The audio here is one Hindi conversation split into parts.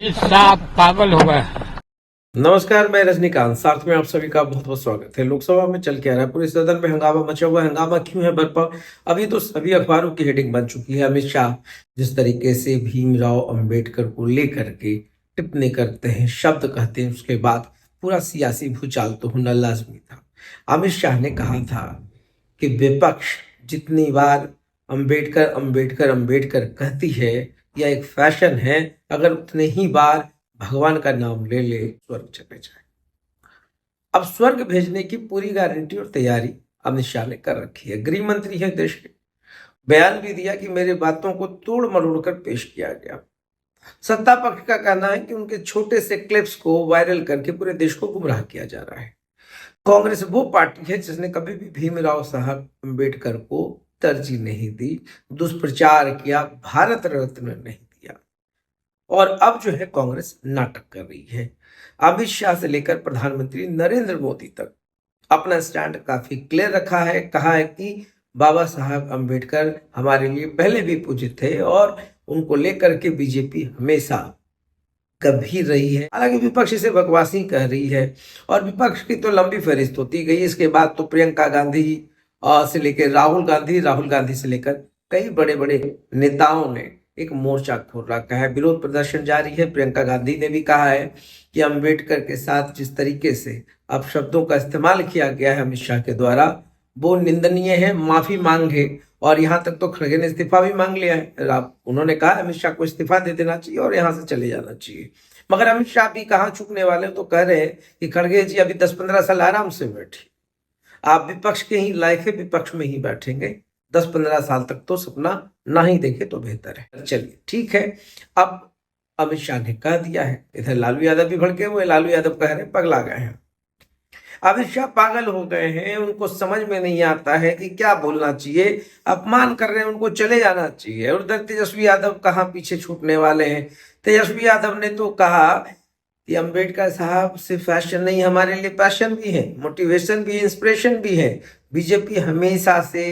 इस साथ पागल हो गए। नमस्कार, मैं रजनीकांत। साथ में आप सभी का बहुत बहुत स्वागत है। लोकसभा में चल के आ रहा है, पूरे सदन में हंगामा मचा हुआ है। हंगामा क्यों है बरपा? अभी तो सभी अखबारों की हेडिंग बन चुकी है। अमित शाह जिस तरीके से भीमराव अंबेडकर को लेकर के टिप्पणी करते हैं, शब्द कहते हैं, उसके बाद पूरा सियासी भूचाल तो होना लाजमी था। अमित शाह ने कहा था कि विपक्ष जितनी बार अंबेडकर अंबेडकर अंबेडकर कहती है, यह एक फैशन है, अगर उतने ही बार भगवान का नाम ले ले स्वर्ग चले जाए। अब स्वर्ग भेजने की पूरी गारंटी और तैयारी अमित शाह ने कर रखी है। गृह मंत्री है देश के, बयान भी दिया कि मेरे बातों को तोड़ मरोड़ कर पेश किया गया। सत्ता पक्ष का कहना है कि उनके छोटे से क्लिप्स को वायरल करके पूरे देश को गुमराह किया जा रहा है। कांग्रेस वो पार्टी है जिसने कभी भी भीमराव साहब अंबेडकर को तरजीह नहीं दी, दुष्प्रचार किया, भारत रत्न नहीं दिया। और अब जो है कांग्रेस नाटक कर रही है। अमित शाह से लेकर प्रधानमंत्री नरेंद्र मोदी तक अपना स्टैंड काफी क्लियर रखा है। कहा है कि बाबा साहब अंबेडकर हमारे लिए पहले भी पूज्य थे और उनको लेकर के बीजेपी हमेशा गंभीर रही है। हालांकि विपक्ष इसे बकवासी कह रही है और विपक्ष की तो लंबी फहरिस्त होती गई। इसके बाद तो प्रियंका गांधी से लेकर राहुल गांधी से लेकर कई बड़े बड़े नेताओं ने एक मोर्चा खोल रखा है, विरोध प्रदर्शन जारी है। प्रियंका गांधी ने भी कहा है कि अंबेडकर के साथ जिस तरीके से अब शब्दों का इस्तेमाल किया गया है अमित शाह के द्वारा, वो निंदनीय है, माफी मांगे। और यहाँ तक तो खड़गे ने इस्तीफा भी मांग लिया है। उन्होंने कहा अमित शाह को इस्तीफा दे देना चाहिए और यहाँ से चले जाना चाहिए। मगर अमित शाह भी कहाँ चूकने वाले, तो कह रहे हैं कि खड़गे जी अभी 10-15 साल आराम से बैठे, आप विपक्ष के ही लायक है, विपक्ष में ही बैठेंगे 10-15 साल तक, तो सपना ना ही देखे तो बेहतर है। चलिए ठीक है। अब अमित शाह ने कह दिया है, इधर लालू यादव भी भड़के हुए। लालू यादव कह रहे हैं पगला गए हैं, अमित शाह पागल हो गए हैं, उनको समझ में नहीं आता है कि क्या बोलना चाहिए, अपमान कर रहे हैं, उनको चले जाना चाहिए। और उधर तेजस्वी यादव कहाँ पीछे छूटने वाले हैं। तेजस्वी यादव ने तो कहा कि अंबेडकर साहब सिर्फ फैशन नहीं, हमारे लिए पैशन भी है, मोटिवेशन भी है, इंस्पिरेशन भी है। बीजेपी हमेशा से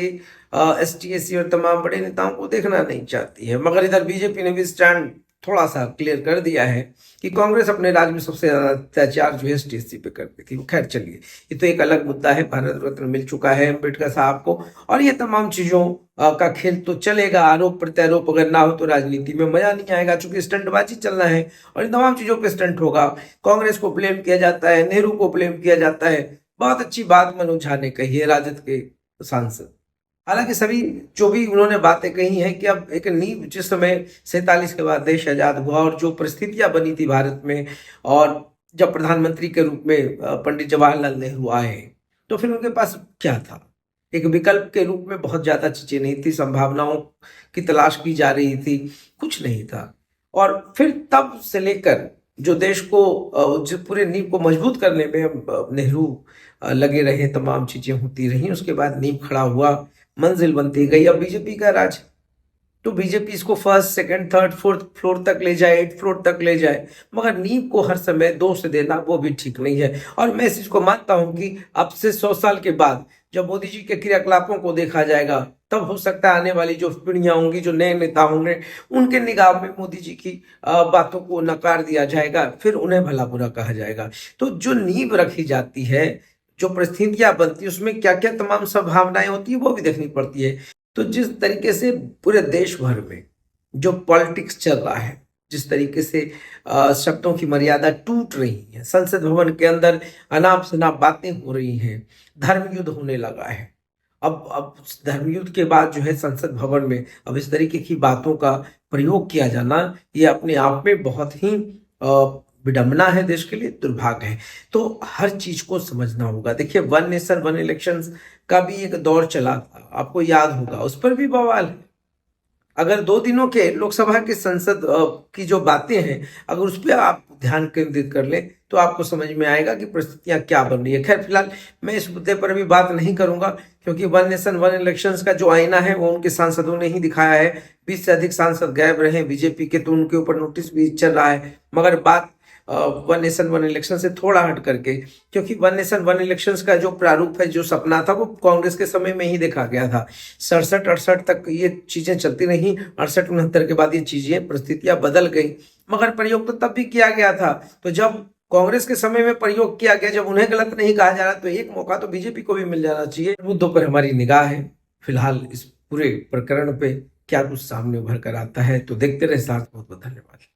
एसटी और तमाम बड़े नेताओं को देखना नहीं चाहती है। मगर इधर बीजेपी ने भी स्टैंड थोड़ा सा क्लियर कर दिया है कि कांग्रेस अपने राज्य में सबसे ज्यादा अत्याचार जो है एसटी पे करती थी। खैर चलिए, ये तो एक अलग मुद्दा है। भारत रत्न मिल चुका है अम्बेडकर साहब को और ये तमाम चीजों का खेल तो चलेगा। आरोप प्रत्यारोप अगर ना हो तो राजनीति में मजा नहीं आएगा, चूंकि स्टंटबाजी चलना है और इन तमाम चीजों पे स्टंट होगा। कांग्रेस को ब्लेम किया जाता है, नेहरू को ब्लेम किया जाता है। बहुत अच्छी बात मनोज झा ने कही है, राजद के सांसद। हालांकि सभी जो भी उन्होंने बातें कही हैं कि अब एक नींव, जिस समय 47 के बाद देश आजाद हुआ और जो परिस्थितियां बनी थी भारत में, और जब प्रधानमंत्री के रूप में पंडित जवाहरलाल नेहरू आए, तो फिर उनके पास क्या था? एक विकल्प के रूप में बहुत ज्यादा चीजें नहीं थी, संभावनाओं की तलाश की जा रही थी, कुछ नहीं था। और फिर तब से लेकर जो देश को जो पूरे नींव को मजबूत करने में नेहरू लगे रहे, तमाम चीजें होती रही, उसके बाद नींव खड़ा हुआ, मंजिल बनती गई। अब बीजेपी का राज, तो बीजेपी इसको first second third fourth floor तक ले जाए, 8th फ्लोर तक ले जाए, मगर नींव को हर समय 2 से देना वो भी ठीक नहीं है। और मैं इस चीज को मानता हूं कि अब से 100 साल के बाद जब मोदी जी के क्रियाकलापों को देखा जाएगा, तब हो सकता है आने वाली जो पीढ़ियां होंगी, जो नए नेता होंगे, उनके निगाह में मोदी जी की बातों को नकार दिया जाएगा, फिर उन्हें भला बुरा कहा जाएगा। तो जो नींव रखी जाती है, जो परिस्थितियां बनती है, उसमें क्या क्या तमाम संभावनाएं होती है, वो भी देखनी पड़ती है। तो जिस तरीके से पूरे देश भर में जो पॉलिटिक्स चल रहा है, जिस तरीके से शब्दों की मर्यादा टूट रही है, संसद भवन के अंदर अनाप शनाप बातें हो रही हैं, धर्म युद्ध होने लगा है। अब धर्म युद्ध के बाद जो है संसद भवन में अब इस तरीके की बातों का प्रयोग किया जाना, ये अपने आप में बहुत ही विडंबना है, देश के लिए दुर्भाग्य है। तो हर चीज को समझना होगा। देखिए, वन नेशन वन इलेक्शंस का भी एक दौर चला था, आपको याद होगा, उस पर भी बवाल है। अगर 2 दिनों के लोकसभा के संसद की जो बातें हैं, अगर उस पर आप ध्यान केंद्रित कर ले, तो आपको समझ में आएगा कि परिस्थितियां क्या बन रही है। खैर फिलहाल मैं इस मुद्दे पर अभी बात नहीं करूंगा, क्योंकि वन नेशन वन इलेक्शंस का जो आईना है वो उनके सांसदों ने ही दिखाया है। 20 से अधिक सांसद गायब रहे बीजेपी के, तो उनके ऊपर नोटिस भी चल रहा है। मगर बात वन नेशन वन इलेक्शन से थोड़ा हट करके, क्योंकि वन नेशन वन इलेक्शंस का जो प्रारूप है, जो सपना था, वो कांग्रेस के समय में ही देखा गया था। 67-68 तक ये चीजें चलती रही, 68-69 के बाद ये चीजें परिस्थितियां बदल गई मगर प्रयोग तो तब भी किया गया था। तो जब कांग्रेस के समय में प्रयोग किया गया, जब उन्हें गलत नहीं कहा जा रहा, तो एक मौका तो बीजेपी को भी मिल जाना चाहिए। मुद्दों पर हमारी निगाह है फिलहाल। इस पूरे प्रकरण पे क्या कुछ सामने उभर कर आता है तो देखते रहे साथ। बहुत बहुत धन्यवाद।